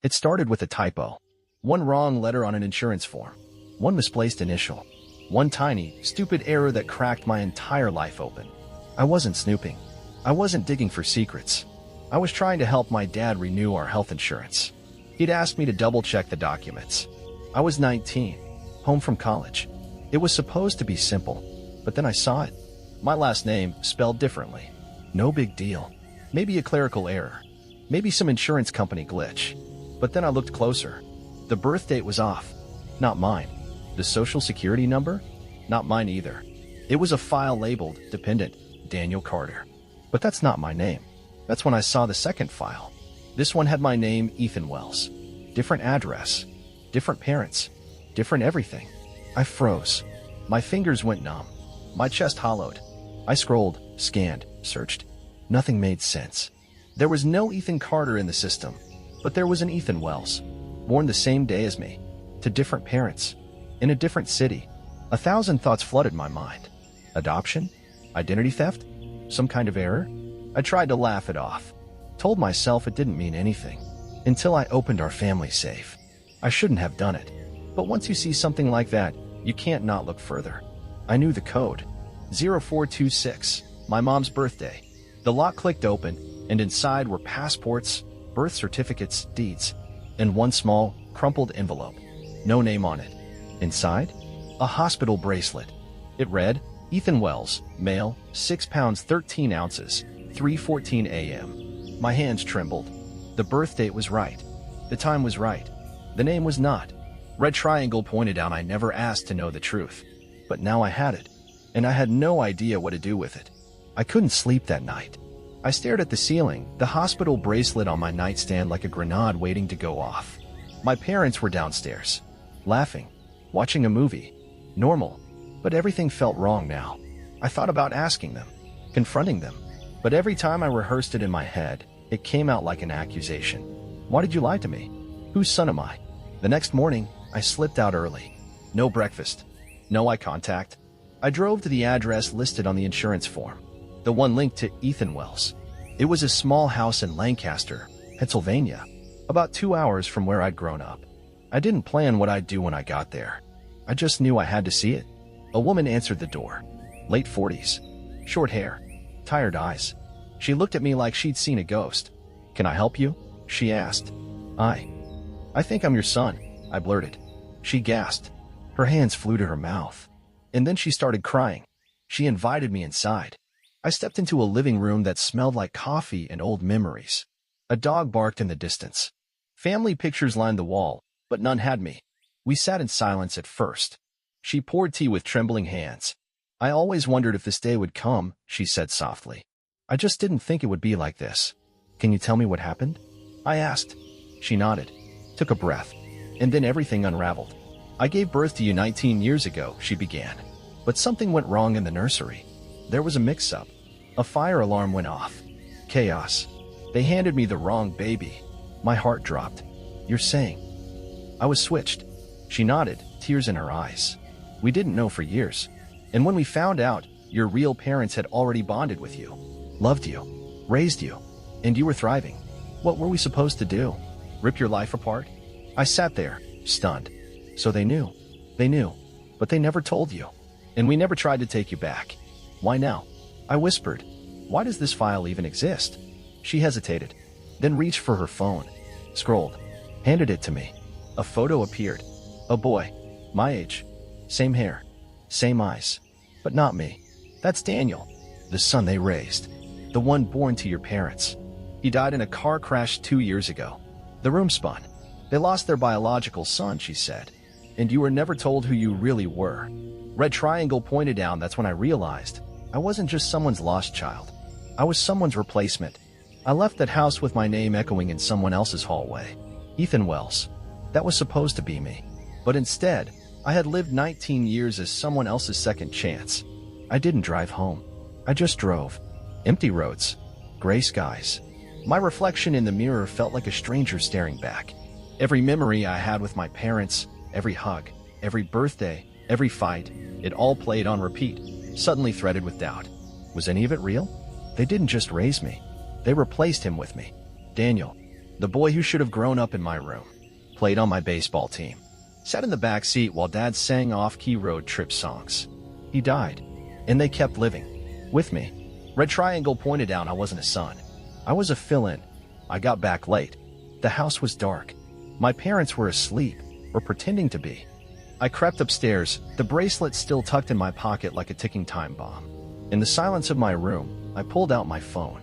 It started with a typo. One wrong letter on an insurance form. One misplaced initial. One tiny, stupid error that cracked my entire life open. I wasn't snooping. I wasn't digging for secrets. I was trying to help my dad renew our health insurance. He'd asked me to double-check the documents. I was 19, home from college. It was supposed to be simple, but then I saw it. My last name spelled differently. No big deal. Maybe a clerical error. Maybe some insurance company glitch. But then I looked closer. The birth date was off. Not mine. The social security number? Not mine either. It was a file labeled Dependent Daniel Carter. But that's not my name. That's when I saw the second file. This one had my name, Ethan Wells. Different address. Different parents. Different everything. I froze. My fingers went numb. My chest hollowed. I scrolled, scanned, searched. Nothing made sense. There was no Ethan Carter in the system, but there was an Ethan Wells, born the same day as me, to different parents, in a different city. 1,000 thoughts flooded my mind. Adoption? Identity theft? Some kind of error? I tried to laugh it off. Told myself it didn't mean anything. Until I opened our family safe. I shouldn't have done it. But once you see something like that, you can't not look further. I knew the code. 0426, my mom's birthday. The lock clicked open, and inside were passports, birth certificates, deeds, and one small, crumpled envelope. No name on it. Inside? A hospital bracelet. It read, Ethan Wells, male, 6 pounds 13 ounces, 3:14 a.m. My hands trembled. The birth date was right. The time was right. The name was not. Red triangle pointed out I never asked to know the truth. But now I had it, and I had no idea what to do with it. I couldn't sleep that night. I stared at the ceiling, the hospital bracelet on my nightstand like a grenade waiting to go off. My parents were downstairs, laughing, watching a movie. Normal, but everything felt wrong now. I thought about asking them, confronting them, but every time I rehearsed it in my head, it came out like an accusation. Why did you lie to me? Whose son am I? The next morning, I slipped out early. No breakfast. No eye contact. I drove to the address listed on the insurance form, the one linked to Ethan Wells. It was a small house in Lancaster, Pennsylvania, about 2 hours from where I'd grown up. I didn't plan what I'd do when I got there. I just knew I had to see it. A woman answered the door. Late 40s. Short hair. Tired eyes. She looked at me like she'd seen a ghost. Can I help you? She asked. I think I'm your son, I blurted. She gasped. Her hands flew to her mouth. And then she started crying. She invited me inside. I stepped into a living room that smelled like coffee and old memories. A dog barked in the distance. Family pictures lined the wall, but none had me. We sat in silence at first. She poured tea with trembling hands. I always wondered if this day would come, she said softly. I just didn't think it would be like this. Can you tell me what happened? I asked. She nodded, took a breath, and then everything unraveled. I gave birth to you 19 years ago, she began. But something went wrong in the nursery. There was a mix-up. A fire alarm went off. Chaos. They handed me the wrong baby. My heart dropped. You're saying? I was switched. She nodded, tears in her eyes. We didn't know for years. And when we found out, your real parents had already bonded with you, loved you, raised you, and you were thriving. What were we supposed to do? Rip your life apart? I sat there, stunned. So they knew. They knew. But they never told you. And we never tried to take you back. Why now? I whispered. Why does this file even exist? She hesitated, then reached for her phone, scrolled, handed it to me. A photo appeared. A boy, my age, same hair, same eyes, but not me. That's Daniel, the son they raised, the one born to your parents. He died in a car crash 2 years ago. The room spun. They lost their biological son, she said. And you were never told who you really were. Red triangle pointed down. That's when I realized I wasn't just someone's lost child. I was someone's replacement. I left that house with my name echoing in someone else's hallway. Ethan Wells. That was supposed to be me. But instead, I had lived 19 years as someone else's second chance. I didn't drive home. I just drove. Empty roads. Gray skies. My reflection in the mirror felt like a stranger staring back. Every memory I had with my parents, every hug, every birthday, every fight, it all played on repeat, suddenly threaded with doubt. Was any of it real? They didn't just raise me. They replaced him with me. Daniel. The boy who should have grown up in my room, played on my baseball team, sat in the back seat while Dad sang off-key road trip songs. He died, and they kept living with me. Red Triangle pointed out I wasn't a son. I was a fill-in. I got back late. The house was dark. My parents were asleep, or pretending to be. I crept upstairs, the bracelet still tucked in my pocket like a ticking time bomb. In the silence of my room, I pulled out my phone.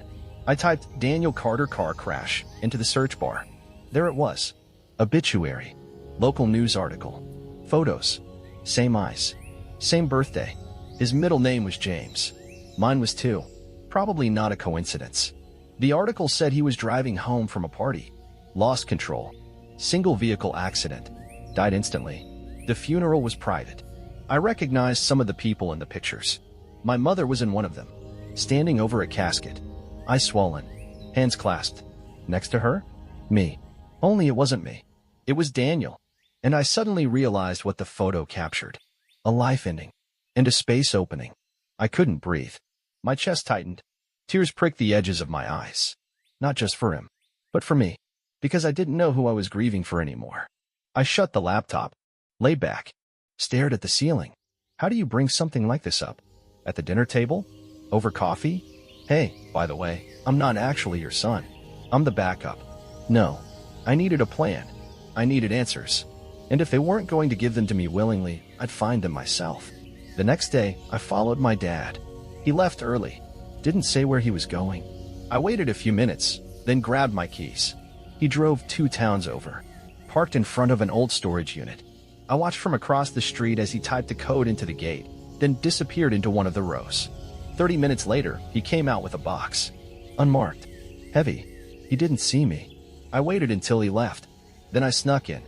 I typed Daniel Carter car crash into the search bar. There it was. Obituary. Local news article. Photos. Same eyes. Same birthday. His middle name was James. Mine was too. Probably not a coincidence. The article said he was driving home from a party. Lost control. Single vehicle accident. Died instantly. The funeral was private. I recognized some of the people in the pictures. My mother was in one of them, standing over a casket. Eyes swollen. Hands clasped. Next to her? Me. Only it wasn't me. It was Daniel. And I suddenly realized what the photo captured. A life ending. And a space opening. I couldn't breathe. My chest tightened. Tears pricked the edges of my eyes. Not just for him, but for me. Because I didn't know who I was grieving for anymore. I shut the laptop, lay back, stared at the ceiling. How do you bring something like this up? At the dinner table? Over coffee? Hey, by the way, I'm not actually your son. I'm the backup. No, I needed a plan. I needed answers. And if they weren't going to give them to me willingly, I'd find them myself. The next day, I followed my dad. He left early. Didn't say where he was going. I waited a few minutes, then grabbed my keys. He drove 2 towns over, parked in front of an old storage unit. I watched from across the street as he typed the code into the gate, then disappeared into one of the rows. 30 minutes later, he came out with a box. Unmarked. Heavy. He didn't see me. I waited until he left. Then I snuck in.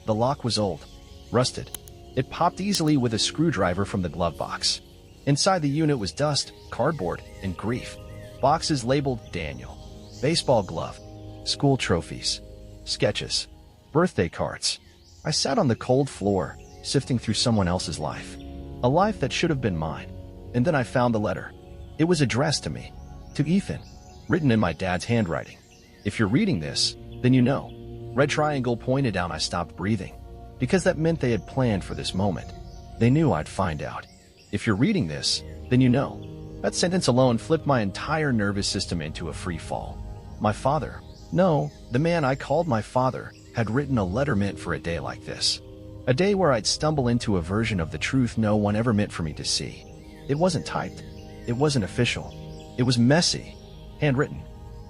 The lock was old. Rusted. It popped easily with a screwdriver from the glove box. Inside the unit was dust, cardboard, and grief. Boxes labeled Daniel. Baseball glove. School trophies. Sketches. Birthday cards. I sat on the cold floor, sifting through someone else's life. A life that should have been mine. And then I found the letter. It was addressed to me. To Ethan. Written in my dad's handwriting. If you're reading this, then you know. Red Triangle pointed out. I stopped breathing. Because that meant they had planned for this moment. They knew I'd find out. If you're reading this, then you know. That sentence alone flipped my entire nervous system into a free fall. My father. No, the man I called my father had written a letter meant for a day like this. A day where I'd stumble into a version of the truth no one ever meant for me to see. It wasn't typed. It wasn't official. It was messy. Handwritten.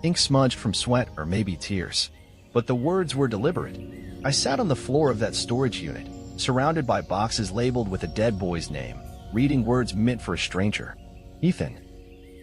Ink smudged from sweat or maybe tears. But the words were deliberate. I sat on the floor of that storage unit, surrounded by boxes labeled with a dead boy's name, reading words meant for a stranger. Ethan.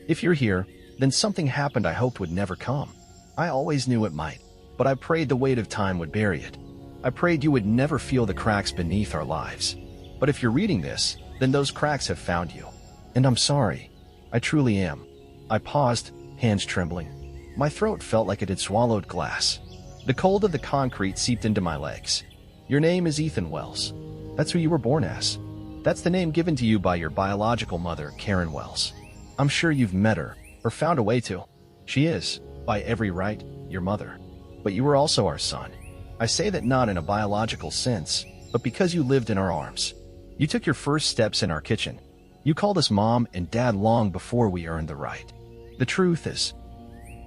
If you're here, then something happened I hoped would never come. I always knew it might, but I prayed the weight of time would bury it. I prayed you would never feel the cracks beneath our lives. But if you're reading this, then those cracks have found you. And I'm sorry. I truly am. I paused, hands trembling. My throat felt like it had swallowed glass. The cold of the concrete seeped into my legs. Your name is Ethan Wells. That's who you were born as. That's the name given to you by your biological mother, Karen Wells. I'm sure you've met her, or found a way to. She is, by every right, your mother. But you were also our son. I say that not in a biological sense, but because you lived in our arms. You took your first steps in our kitchen. You called us mom and dad long before we earned the right. The truth is,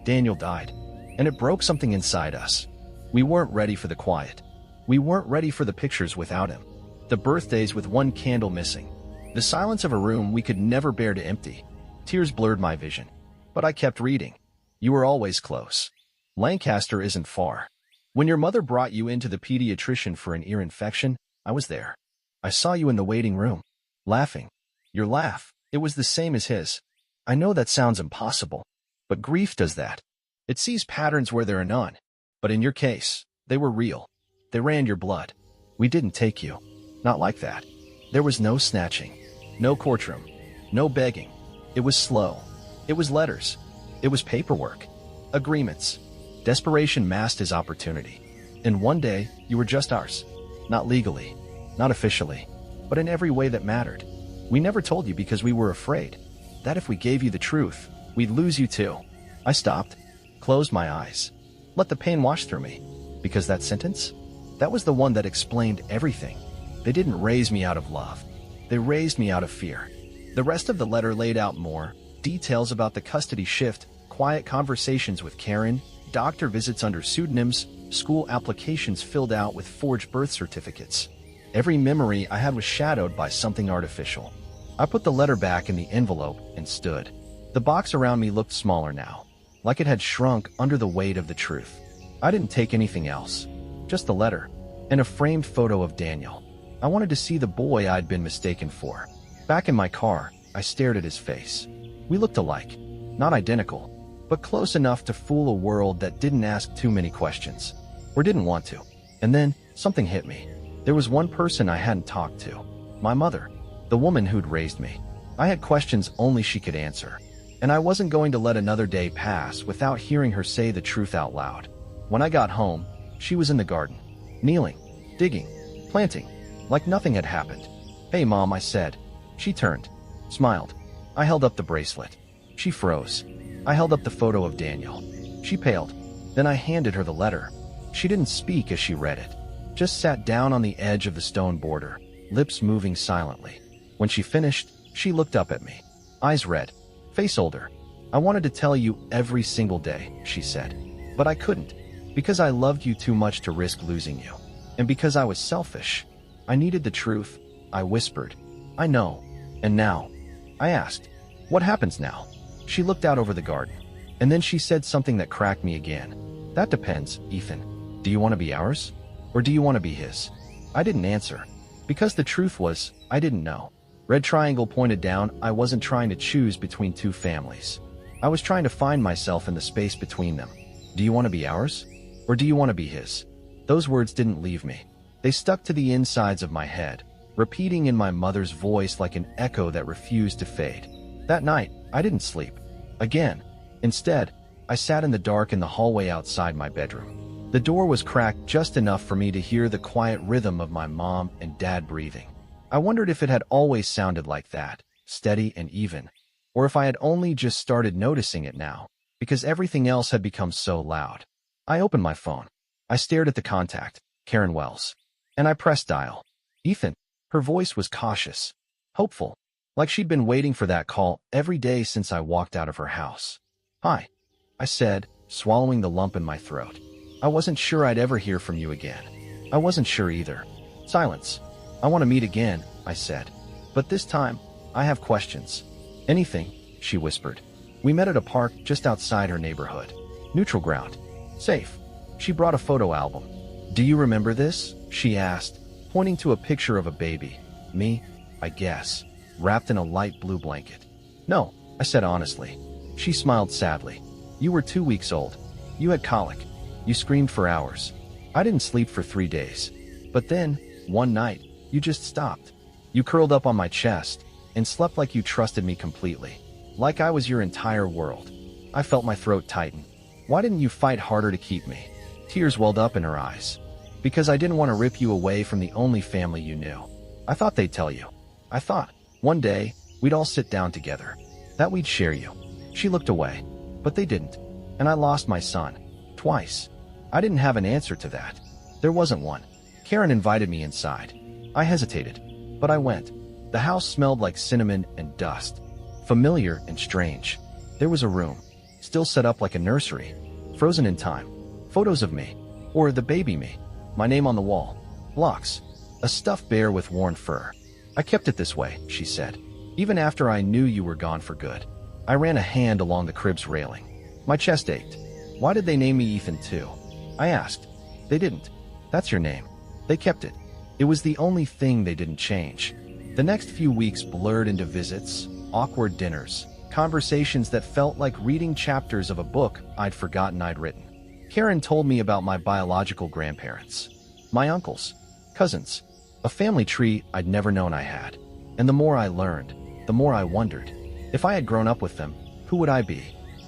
Daniel died, and it broke something inside us. We weren't ready for the quiet. We weren't ready for the pictures without him. The birthdays with one candle missing. The silence of a room we could never bear to empty. Tears blurred my vision. But I kept reading. You were always close. Lancaster isn't far. When your mother brought you into the pediatrician for an ear infection, I was there. I saw you in the waiting room, laughing. Your laugh, it was the same as his. I know that sounds impossible, but grief does that. It sees patterns where there are none. But in your case, they were real. They ran your blood. We didn't take you. Not like that. There was no snatching, no courtroom, no begging. It was slow. It was letters. It was paperwork. Agreements. Desperation masked as opportunity. And one day, you were just ours. Not legally, not officially, but in every way that mattered. We never told you because we were afraid that if we gave you the truth, we'd lose you too. I stopped, closed my eyes. Let the pain wash through me. Because that sentence? That was the one that explained everything. They didn't raise me out of love. They raised me out of fear. The rest of the letter laid out more details about the custody shift, quiet conversations with Karen, doctor visits under pseudonyms, school applications filled out with forged birth certificates. Every memory I had was shadowed by something artificial. I put the letter back in the envelope and stood. The box around me looked smaller now, like it had shrunk under the weight of the truth. I didn't take anything else, just the letter and a framed photo of Daniel. I wanted to see the boy I'd been mistaken for. Back in my car, I stared at his face. We looked alike, not identical, but close enough to fool a world that didn't ask too many questions, or didn't want to. And then, something hit me. There was one person I hadn't talked to. My mother, the woman who'd raised me. I had questions only she could answer, and I wasn't going to let another day pass without hearing her say the truth out loud. When I got home, she was in the garden, kneeling, digging, planting, like nothing had happened. "Hey, Mom," I said. She turned, smiled. I held up the bracelet. She froze. I held up the photo of Daniel. She paled. Then I handed her the letter. She didn't speak as she read it, just sat down on the edge of the stone border, lips moving silently. When she finished, she looked up at me, eyes red, face older. "I wanted to tell you every single day," she said, "but I couldn't, because I loved you too much to risk losing you. And because I was selfish. I needed the truth," I whispered. "I know. And now?" I asked, "What happens now?" She looked out over the garden, and then she said something that cracked me again. "That depends, Ethan. Do you want to be ours? Or do you want to be his?" I didn't answer, because the truth was, I didn't know. Red triangle pointed down. I wasn't trying to choose between two families. I was trying to find myself in the space between them. Do you want to be ours? Or do you want to be his? Those words didn't leave me. They stuck to the insides of my head, repeating in my mother's voice like an echo that refused to fade. That night, I didn't sleep. Again. Instead, I sat in the dark in the hallway outside my bedroom. The door was cracked just enough for me to hear the quiet rhythm of my mom and dad breathing. I wondered if it had always sounded like that, steady and even, or if I had only just started noticing it now, because everything else had become so loud. I opened my phone. I stared at the contact, Karen Wells, and I pressed dial. "Ethan." Her voice was cautious, hopeful, like she'd been waiting for that call every day since I walked out of her house. "Hi," I said, swallowing the lump in my throat. "I wasn't sure I'd ever hear from you again." "I wasn't sure either." Silence. "I want to meet again," I said. "But this time, I have questions." "Anything," she whispered. We met at a park just outside her neighborhood. Neutral ground. Safe. She brought a photo album. "Do you remember this?" she asked, pointing to a picture of a baby. Me, I guess, wrapped in a light blue blanket. "No," I said honestly. She smiled sadly. "You were 2 weeks old. You had colic. You screamed for hours. I didn't sleep for 3 days. But then, one night, you just stopped. You curled up on my chest and slept like you trusted me completely, like I was your entire world." I felt my throat tighten. "Why didn't you fight harder to keep me?" Tears welled up in her eyes. "Because I didn't want to rip you away from the only family you knew. I thought they'd tell you. I thought, one day, we'd all sit down together. That we'd share you." She looked away. "But they didn't. And I lost my son. Twice." I didn't have an answer to that. There wasn't one. Karen invited me inside. I hesitated, but I went. The house smelled like cinnamon and dust. Familiar and strange. There was a room, still set up like a nursery, frozen in time. Photos of me, or the baby me. My name on the wall. Blocks. A stuffed bear with worn fur. "I kept it this way," she said, "even after I knew you were gone for good." I ran a hand along the crib's railing. My chest ached. "Why did they name me Ethan too?" I asked. "They didn't. That's your name. They kept it. It was the only thing they didn't change." The next few weeks blurred into visits, awkward dinners, conversations that felt like reading chapters of a book I'd forgotten I'd written. Karen told me about my biological grandparents, my uncles, cousins, a family tree I'd never known I had. And the more I learned, the more I wondered, if I had grown up with them, who would I be?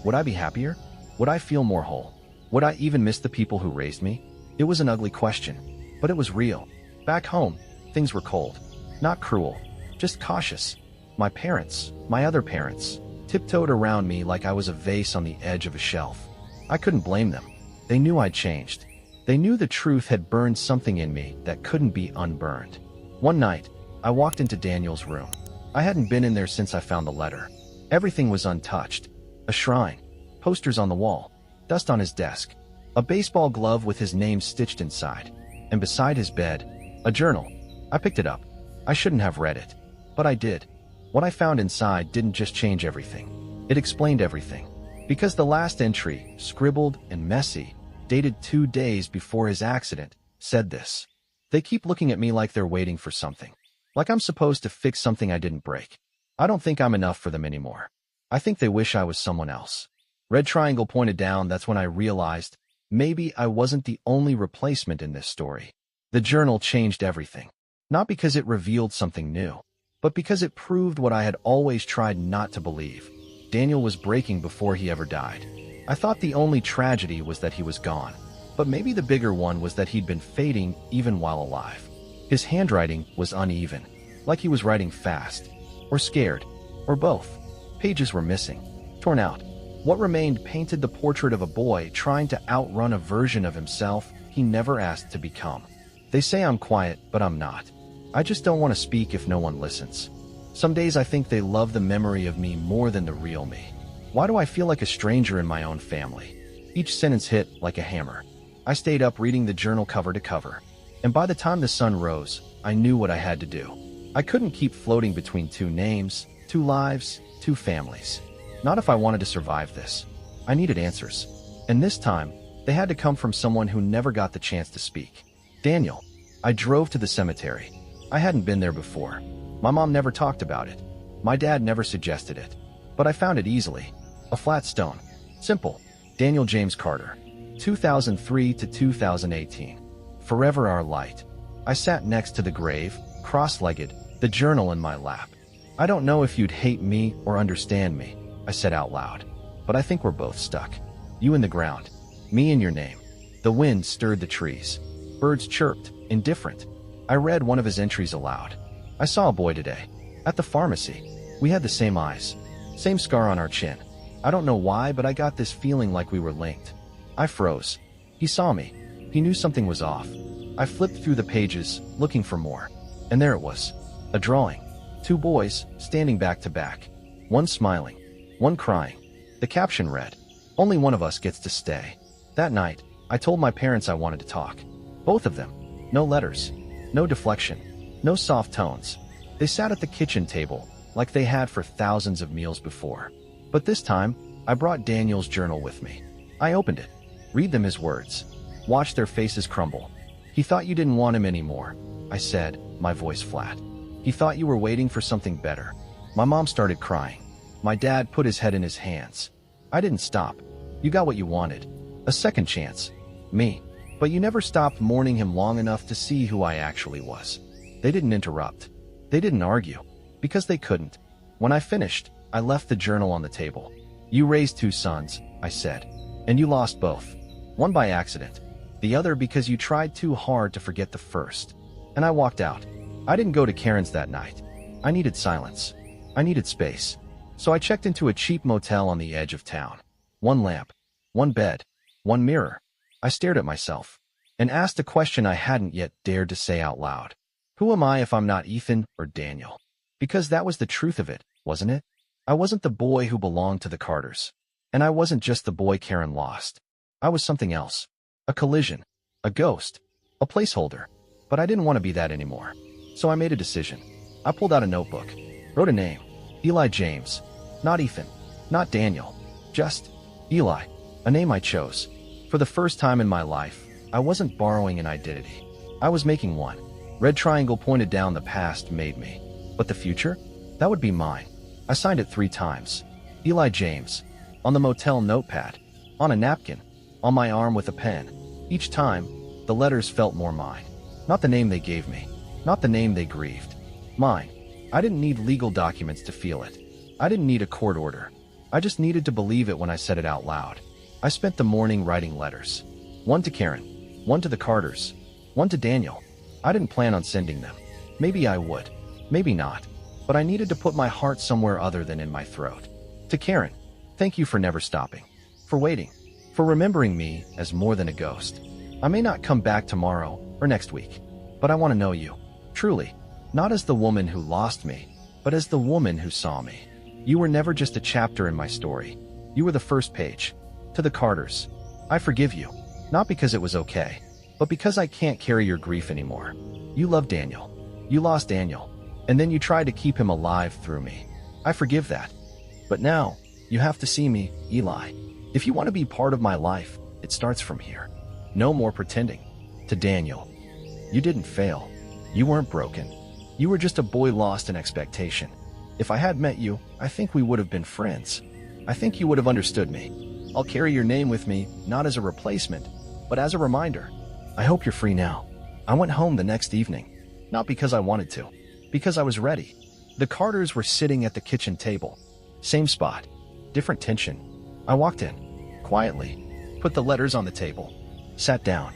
Would I be happier? Would I feel more whole? Would I even miss the people who raised me? It was an ugly question, but it was real. Back home, things were cold. Not cruel, just cautious. My parents, my other parents, tiptoed around me like I was a vase on the edge of a shelf. I couldn't blame them. They knew I'd changed. They knew the truth had burned something in me that couldn't be unburned. One night, I walked into Daniel's room. I hadn't been in there since I found the letter. Everything was untouched. A shrine, posters on the wall, dust on his desk, a baseball glove with his name stitched inside, and beside his bed, a journal. I picked it up. I shouldn't have read it, but I did. What I found inside didn't just change everything. It explained everything. Because the last entry, scribbled and messy, dated 2 days before his accident, said this. They keep looking at me like they're waiting for something. Like I'm supposed to fix something I didn't break. I don't think I'm enough for them anymore. I think they wish I was someone else. Red triangle pointed down. That's when I realized maybe I wasn't the only replacement in this story. The journal changed everything. Not because it revealed something new, but because it proved what I had always tried not to believe. Daniel was breaking before he ever died. I thought the only tragedy was that he was gone, but maybe the bigger one was that he'd been fading even while alive. His handwriting was uneven, like he was writing fast, or scared, or both. Pages were missing, torn out. What remained painted the portrait of a boy trying to outrun a version of himself he never asked to become. They say I'm quiet, but I'm not. I just don't want to speak if no one listens. Some days I think they love the memory of me more than the real me. Why do I feel like a stranger in my own family? Each sentence hit like a hammer. I stayed up reading the journal cover to cover, and by the time the sun rose, I knew what I had to do. I couldn't keep floating between 2 names, 2 lives, 2 families. Not if I wanted to survive this. I needed answers. And this time, they had to come from someone who never got the chance to speak. Daniel. I drove to the cemetery. I hadn't been there before. My mom never talked about it. My dad never suggested it. But I found it easily. A flat stone. Simple. Daniel James Carter. 2003 to 2018. Forever Our Light. I sat next to the grave, cross-legged, the journal in my lap. I don't know if you'd hate me or understand me, I said out loud. But I think we're both stuck. You in the ground. Me in your name. The wind stirred the trees. Birds chirped, indifferent. I read one of his entries aloud. I saw a boy today. At the pharmacy. We had the same eyes. Same scar on our chin. I don't know why, but I got this feeling like we were linked. I froze. He saw me. He knew something was off. I flipped through the pages, looking for more. And there it was. A drawing. 2 boys, standing back to back. One smiling. One crying. The caption read, "Only one of us gets to stay." That night, I told my parents I wanted to talk. Both of them. No letters. No deflection. No soft tones. They sat at the kitchen table, like they had for thousands of meals before. But this time, I brought Daniel's journal with me. I opened it. Read them his words. Watch their faces crumble. He thought you didn't want him anymore, I said, my voice flat. He thought you were waiting for something better. My mom started crying. My dad put his head in his hands. I didn't stop. You got what you wanted. A second chance. Me. But you never stopped mourning him long enough to see who I actually was. They didn't interrupt. They didn't argue. Because they couldn't. When I finished, I left the journal on the table. You raised 2 sons, I said. And you lost both. One by accident. The other because you tried too hard to forget the first. And I walked out. I didn't go to Karen's that night. I needed silence. I needed space. So I checked into a cheap motel on the edge of town. 1 lamp. 1 bed. 1 mirror. I stared at myself. And asked a question I hadn't yet dared to say out loud. Who am I if I'm not Ethan or Daniel? Because that was the truth of it, wasn't it? I wasn't the boy who belonged to the Carters. And I wasn't just the boy Karen lost. I was something else. A collision. A ghost. A placeholder. But I didn't want to be that anymore. So I made a decision. I pulled out a notebook. Wrote a name. Eli James. Not Ethan. Not Daniel. Just Eli. A name I chose. For the first time in my life, I wasn't borrowing an identity. I was making one. Red triangle pointed down. The past made me. But the future? That would be mine. I signed it 3 times. Eli James. On the motel notepad. On a napkin. On my arm with a pen. Each time, the letters felt more mine. Not the name they gave me. Not the name they grieved. Mine. I didn't need legal documents to feel it. I didn't need a court order. I just needed to believe it when I said it out loud. I spent the morning writing letters. 1 to Karen. 1 to the Carters. 1 to Daniel. I didn't plan on sending them. Maybe I would. Maybe not. But I needed to put my heart somewhere other than in my throat. To Karen. Thank you for never stopping. For waiting. for remembering me as more than a ghost. I may not come back tomorrow or next week, but I want to know you, truly, not as the woman who lost me, but as the woman who saw me. You were never just a chapter in my story. You were the first page. To the Carters, I forgive you, not because it was okay, but because I can't carry your grief anymore. You loved Daniel. You lost Daniel, and then you tried to keep him alive through me. I forgive that. But now, you have to see me, Eli. If you want to be part of my life, it starts from here. No more pretending. To Daniel, you didn't fail. You weren't broken. You were just a boy lost in expectation. If I had met you, I think we would have been friends. I think you would have understood me. I'll carry your name with me, not as a replacement, but as a reminder. I hope you're free now. I went home the next evening, not because I wanted to, because I was ready. The Carters were sitting at the kitchen table. Same spot, different tension. I walked in, quietly, put the letters on the table, sat down.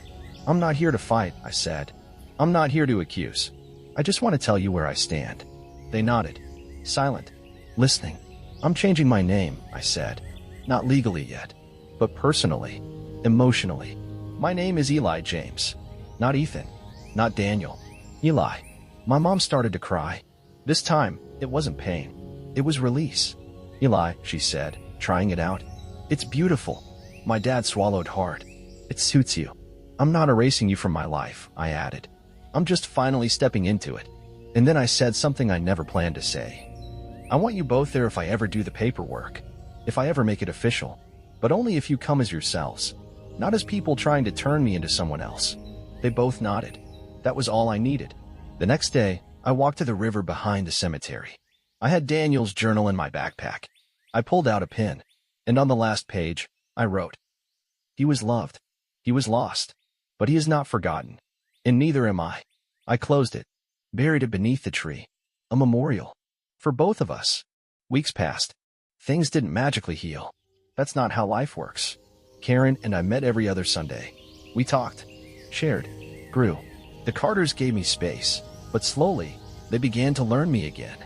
I'm not here to fight, I said. I'm not here to accuse. I just want to tell you where I stand. They nodded, silent, listening. I'm changing my name, I said. Not legally yet, but personally, emotionally. My name is Eli James. Not Ethan. Not Daniel. Eli. My mom started to cry. This time, it wasn't pain. It was release. Eli, she said, trying it out. It's beautiful. My dad swallowed hard. It suits you. I'm not erasing you from my life, I added. I'm just finally stepping into it. And then I said something I never planned to say. I want you both there if I ever do the paperwork. If I ever make it official, but only if you come as yourselves, not as people trying to turn me into someone else. They both nodded. That was all I needed. The next day, I walked to the river behind the cemetery. I had Daniel's journal in my backpack. I pulled out a pen, and on the last page, I wrote, "He was loved. He was lost, but he is not forgotten, and neither am I." I closed it, buried it beneath the tree, a memorial for both of us. Weeks passed. Things didn't magically heal. That's not how life works. Karen and I met every other Sunday. We talked, shared, grew. The Carters gave me space, but slowly, they began to learn me again.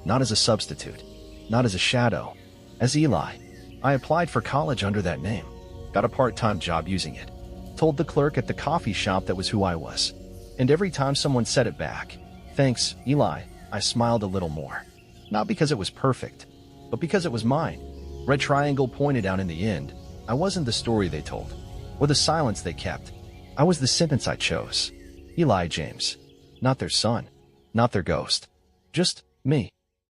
Not as a substitute, not as a shadow, as Eli. I applied for college under that name, got a part-time job using it, told the clerk at the coffee shop that was who I was. And every time someone said it back, "Thanks, Eli," I smiled a little more. Not because it was perfect, but because it was mine. Red Triangle pointed out in the end, I wasn't the story they told, or the silence they kept. I was the sentence I chose. Eli James. Not their son, not their ghost. Just me.